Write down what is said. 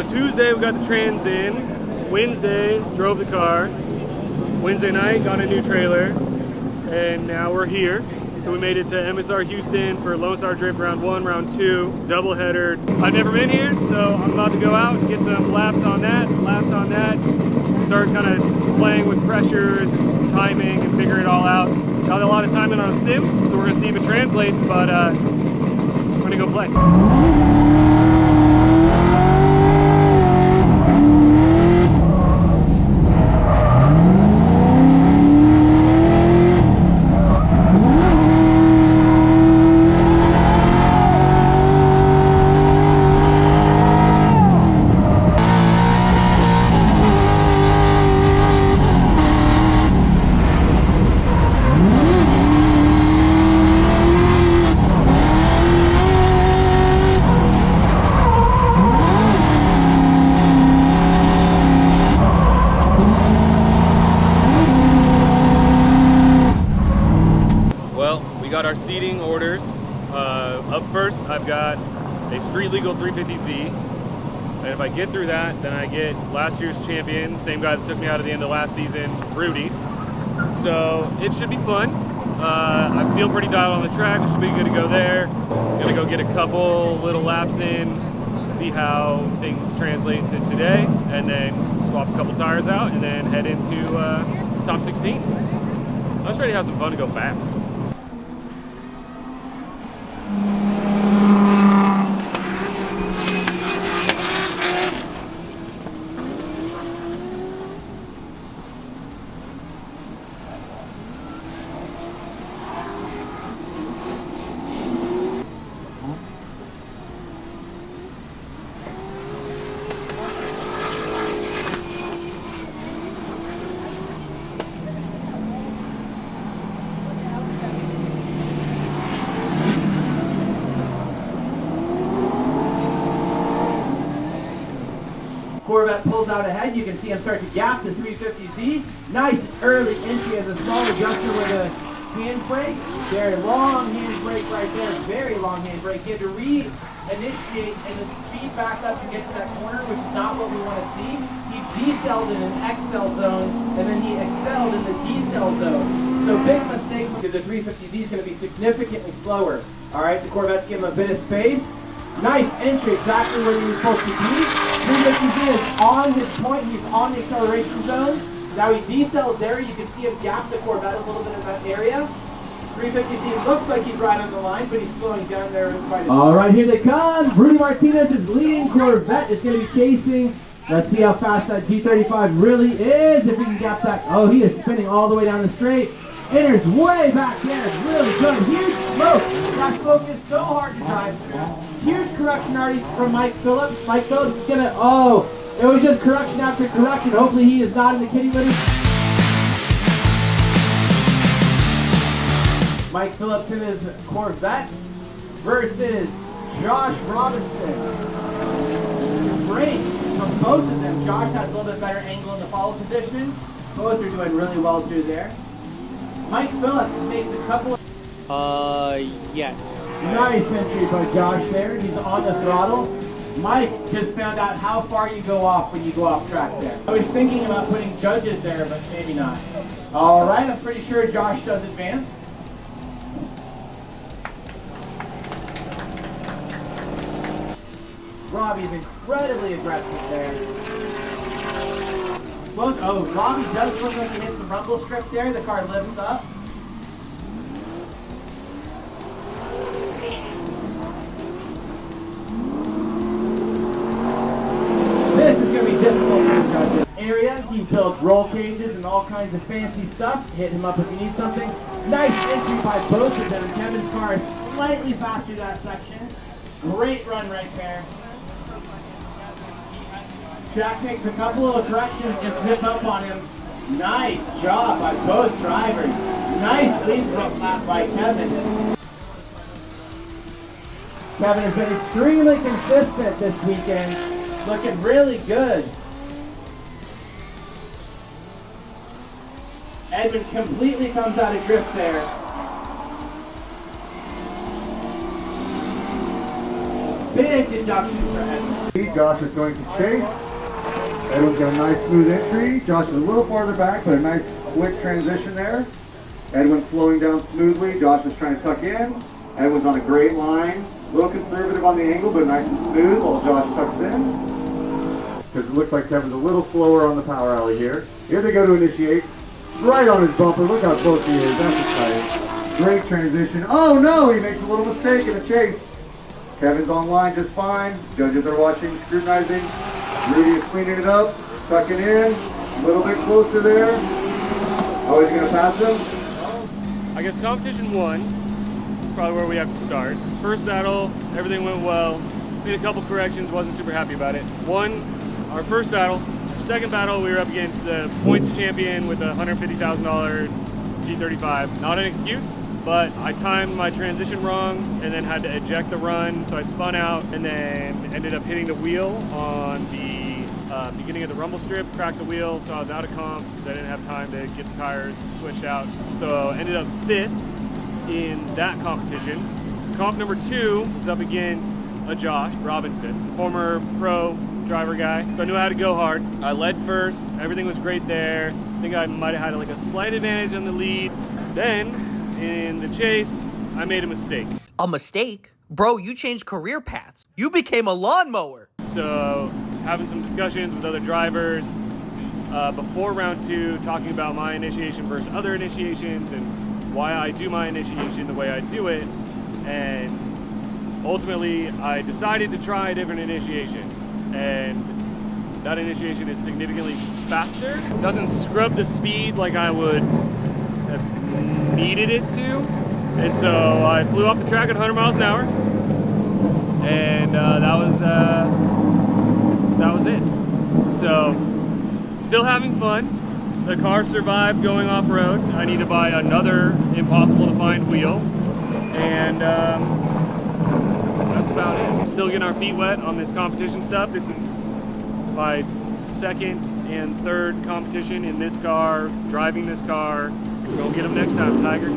Tuesday we got the trans in. Wednesday drove the car. Wednesday night got a new trailer, and now we're here. So we made it to MSR Houston for Lone Star Drift round 1, round 2, doubleheader. I've never been here, so I'm about to go out and get some laps on that, start kind of playing with pressures and timing and figure it all out. Got a lot of timing on a sim, so we're gonna see if it translates, but I'm gonna go play. Got our seating orders. Up first, I've got a street legal 350Z, and if I get through that, then I get last year's champion, same guy that took me out at the end of last season, Rudy. So it should be fun. I feel pretty dialed on the track. It should be good to go there. Gonna go get a couple little laps in, see how things translate to today, and then swap a couple tires out, and then head into top 16. I was ready to have some fun and go fast. Corvette pulls out ahead. You can see him start to gap the 350Z. Nice early entry as a small adjuster with a hand brake. Very long hand brake right there. Very long hand brake. He had to re-initiate and then speed back up to get to that corner, which is not what we want to see. He decelled in an excel zone, and then he excelled in the decel zone. So big mistake because the 350Z is going to be significantly slower. All right, the Corvette's give him a bit of space. Nice entry, exactly where he was supposed to be. 350Z is on his point, he's on the acceleration zone. Now he decells there, you can see him gap the Corvette a little bit in that area. 350Z looks like he's right on the line, but he's slowing down there quite a bit. All right, here they come. Rudy Martinez is leading. Corvette is going to be chasing. Let's see how fast that G35 really is, if he can gap that. Oh, he is spinning all the way down the straight. Enters way back there, it's really good. Huge smoke. That smoke is so hard to drive through. Huge correction already from Mike Phillips. Mike Phillips is gonna, it was just correction after correction. Hopefully he is not in the kitty litter. Mike Phillips in his Corvette versus Josh Robinson. Great from both of them. Josh has a little bit better angle in the follow position. Both are doing really well through there. Mike Phillips makes a couple of... yes. Nice entry by Josh there. He's on the throttle. Mike just found out how far you go off when you go off track there. I was thinking about putting judges there, but maybe not. All right, I'm pretty sure Josh does advance. Robbie's incredibly aggressive there. Oh, Robbie does look like he hit some rumble strip there. The car lifts up. This is going to be difficult for the judges. Area, he builds roll cages and all kinds of fancy stuff. Hit him up if you need something. Nice entry by both of them. Kevin's car is slightly faster that section. Great run right there. Jack makes a couple of corrections, just zip up on him. Nice job by both drivers. Nice lead from lap by Kevin. Kevin has been extremely consistent this weekend. Looking really good. Edmund completely comes out of drift there. big deduction for Edwin. Josh is going to chase. Edwin's got a nice smooth entry. Josh is a little farther back, but a nice quick transition there. Edwin's slowing down smoothly. Josh is trying to tuck in. Edwin's on a great line. A little conservative on the angle, but nice and smooth while Josh tucks in. Because it looks like Kevin's a little slower on the power alley here. Here they go to initiate. Right on his bumper. Look how close he is. That's exciting. Great transition. Oh no, he makes a little mistake in the chase. Kevin's on line just fine. Judges are watching, scrutinizing. Rudy is cleaning it up, tucking in. A little bit closer there. Oh, he's going to pass him? I guess competition 1 is probably where we have to start. First battle, everything went well. Made a couple corrections, wasn't super happy about it. Our first battle. Our second battle, we were up against the points champion with a $150,000 G35. Not an excuse, but I timed my transition wrong and then had to eject the run, so I spun out and then ended up hitting the wheel on the beginning of the rumble strip, cracked the wheel, so I was out of comp because I didn't have time to get the tires switched out. So ended up 5th in that competition. Comp number 2 was up against a Josh Robinson, former pro driver guy, so I knew how to go hard. I led first, everything was great there. I think I might have had like a slight advantage on the lead. Then, in the chase, I made a mistake. A mistake? Bro, you changed career paths. You became a lawnmower. So, having some discussions with other drivers before round 2, talking about my initiation versus other initiations and why I do my initiation the way I do it. And ultimately, I decided to try a different initiation. And that initiation is significantly faster. Doesn't scrub the speed like I would have needed it to. And so I flew off the track at 100 miles an hour. And that was it. So, still having fun. The car survived going off-road. I need to buy another impossible to find wheel. And that's about it. Still getting our feet wet on this competition stuff. This is my second and third competition in this car, driving this car. Go get them next time, Tiger.